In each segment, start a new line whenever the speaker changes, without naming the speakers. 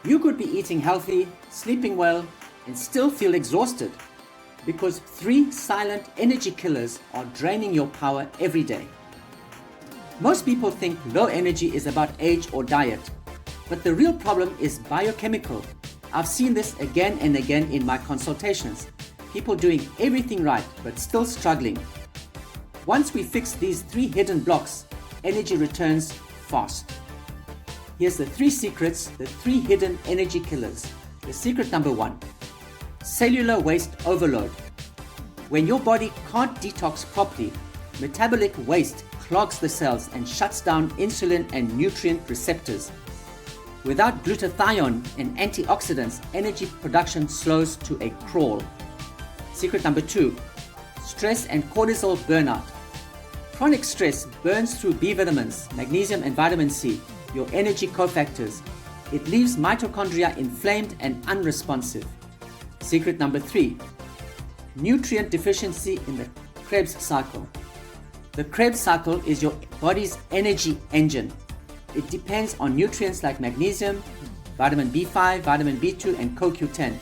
You could be eating healthy, sleeping well, and still feel exhausted because 3 silent energy killers are draining your power every day. Most people think low energy is about age or diet, but the real problem is biochemical. I've seen this again and again in my consultations. People doing everything right but still struggling. Once we fix these 3 hidden blocks, energy returns fast. Here's the 3 secrets, the 3 hidden energy killers. The secret number 1, cellular waste overload. When your body can't detox properly, metabolic waste clogs the cells and shuts down insulin and nutrient receptors. Without glutathione and antioxidants, energy production slows to a crawl. Secret number 2, stress and cortisol burnout. Chronic stress burns through B vitamins, magnesium and vitamin C, your energy cofactors. It leaves mitochondria inflamed and unresponsive. Secret number 3, nutrient deficiency in the Krebs cycle. The Krebs cycle is your body's energy engine. It depends on nutrients like magnesium, vitamin B5, vitamin B2, and CoQ10.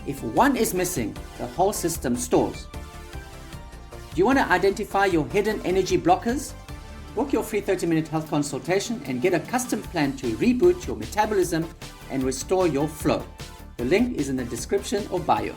If one is missing, the whole system stalls. Do you want to identify your hidden energy blockers? Book your free 30-minute health consultation and get a custom plan to reboot your metabolism and restore your flow. The link is in the description or bio.